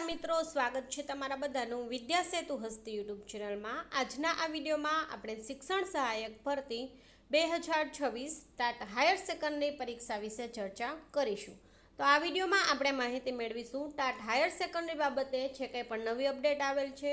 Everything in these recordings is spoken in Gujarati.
મિત્રો, સ્વાગત છે તમારા બધાનું વિદ્યા સેતુ હસ્તી યુટ્યુબ ચેનલમાં। આજના આ વિડીયોમાં આપણે શિક્ષણ સહાયક ભરતી 2026 ટાટ હાયર સેકન્ડરી પરીક્ષા વિશે ચર્ચા કરીશું। તો આ વિડીયોમાં આપણે માહિતી મેળવીશું ટાટ હાયર સેકન્ડરી બાબતે છે કંઈ પણ નવી અપડેટ આવેલ છે,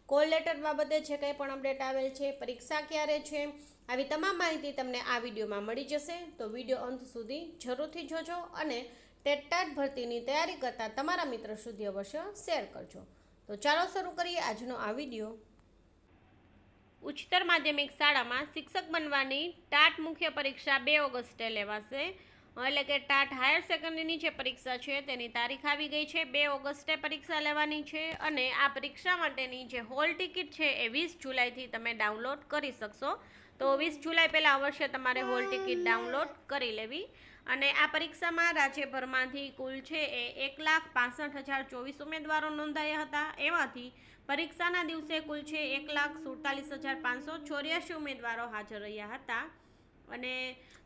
કોલ લેટર બાબતે છે કંઈ પણ અપડેટ આવેલ છે, પરીક્ષા ક્યારે છે, આવી તમામ માહિતી તમને આ વિડીયોમાં મળી જશે। તો વિડીયો અંત સુધી જરૂરથી જોજો અને ટેટ ભરતીની તૈયારી કરતા તમારા મિત્રો સુધી અવશ્ય શેર કરજો। તો ચાલો શરૂ કરીએ આજનો આ વિડીયો। ઉચ્ચતર માધ્યમિક શાળામાં શિક્ષક બનવાની ટાટ મુખ્ય પરીક્ષા 2 ઓગસ્ટે લેવાશે, એટલે કે ટાટ હાયર સેકન્ડરીની જે પરીક્ષા છે તેની તારીખ આવી ગઈ છે। 2 ઓગસ્ટે પરીક્ષા લેવાની છે અને આ પરીક્ષા માટેની જે હોલ ટિકિટ છે એ 20 જુલાઈથી તમે ડાઉનલોડ કરી શકશો। તો 20 જુલાઈ પહેલાં અવશ્ય તમારે હોલ ટિકિટ ડાઉનલોડ કરી લેવી। અને આ પરીક્ષામાં રાજ્યભરમાંથી કુલ છે એ 1,65,024 ઉમેદવારો નોંધાયા હતા। એમાંથી પરીક્ષાના દિવસે કુલ છે 1,47,584 ઉમેદવારો હાજર રહ્યા હતા। અને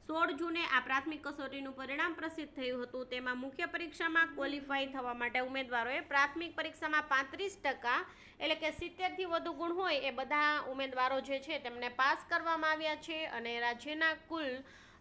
16 જૂને આ પ્રાથમિક કસોટીનું પરિણામ પ્રસિદ્ધ થયું હતું। તેમાં મુખ્ય પરીક્ષામાં ક્વોલિફાય થવા માટે ઉમેદવારોએ પ્રાથમિક પરીક્ષામાં 35% એટલે કે 70થી વધુ ગુણ હોય એ બધા ઉમેદવારો જે છે તેમને પાસ કરવામાં આવ્યા છે। અને રાજ્યના કુલ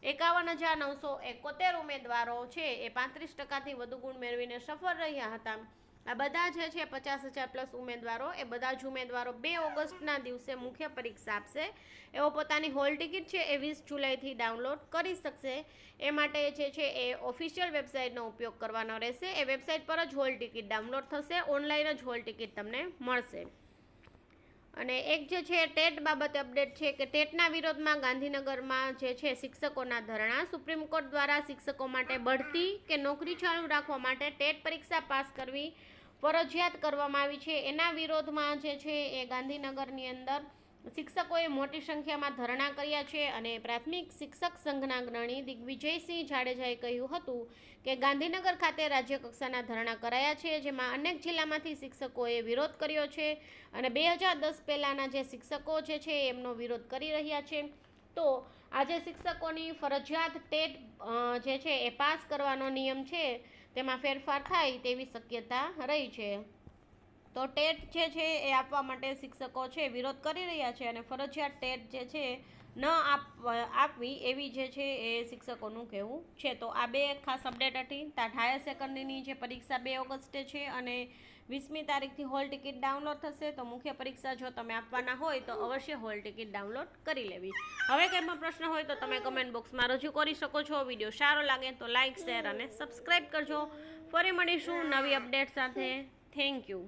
51,971 ઉમેદવારો છે એ 35%થી વધુ ગુણ મેળવીને સફળ રહ્યા હતા। આ બધા જે છે 50,000 પ્લસ ઉમેદવારો એ બધા જ ઉમેદવારો 2 ઓગસ્ટના દિવસે મુખ્ય પરીક્ષા આપશે। એઓ પોતાની હોલ ટિકિટ છે એ 20 જુલાઈથી ડાઉનલોડ કરી શકશે। એ માટે જે છે એ ઓફિશિયલ વેબસાઇટનો ઉપયોગ કરવાનો રહેશે। એ વેબસાઇટ પર જ હોલ ટિકિટ ડાઉનલોડ થશે, ઓનલાઈન જ હોલ ટિકિટ તમને મળશે। અને એક જે છે ટેટ બાબતે અપડેટ છે કે ટેટના વિરોધમાં ગાંધીનગરમાં જે છે શિક્ષકોના ધરણા। સુપ્રીમ કોર્ટ દ્વારા શિક્ષકો માટે બઢતી કે નોકરી ચાલુ રાખવા માટે ટેટ પરીક્ષા પાસ કરવી ફરજિયાત કરવામાં આવી છે। એના વિરોધમાં જે છે એ ગાંધીનગરની અંદર શિક્ષકોએ મોટી સંખ્યામાં ધરણા કર્યા છે। અને પ્રાથમિક શિક્ષક સંઘના અગ્રણી દિગ્વિજયસિંહ જાડેજાએ કહ્યું હતું કે ગાંધીનગર ખાતે રાજ્ય કક્ષાના ધરણા કરાયા છે, જેમાં અનેક જિલ્લામાંથી શિક્ષકોએ વિરોધ કર્યો છે અને 2010 પહેલાંના જે શિક્ષકો જે છે એમનો વિરોધ કરી રહ્યા છે। તો આજે શિક્ષકોની ફરજિયાત ટેટ જે છે એ પાસ કરવાનો નિયમ છે તેમાં ફેરફાર થાય તેવી શક્યતા રહી છે। તો ટેટ જે છે એ આપવા માટે શિક્ષકો છે વિરોધ કરી રહ્યા છે અને ફરજિયાત ટેટ જે છે ન આપવી એવી જે છે એ શિક્ષકોનું કહેવું છે। તો આ બે ખાસ અપડેટ હતી। ટાટ હાયર સેકન્ડરીની જે પરીક્ષા 2 ઓગસ્ટે છે અને 20મી તારીખથી હોલ ટિકિટ ડાઉનલોડ થશે। તો મુખ્ય પરીક્ષા જો તમે આપવાના હોય તો અવશ્ય હોલ ટિકિટ ડાઉનલોડ કરી લેવી। હવે કંઈ પણ પ્રશ્ન હોય તો તમે કમેન્ટ બોક્સમાં રજૂ કરી શકો છો। વિડીયો સારો લાગે તો લાઇક, શેર અને સબસ્ક્રાઈબ કરજો। ફરી મળીશું નવી અપડેટ સાથે। Thank you.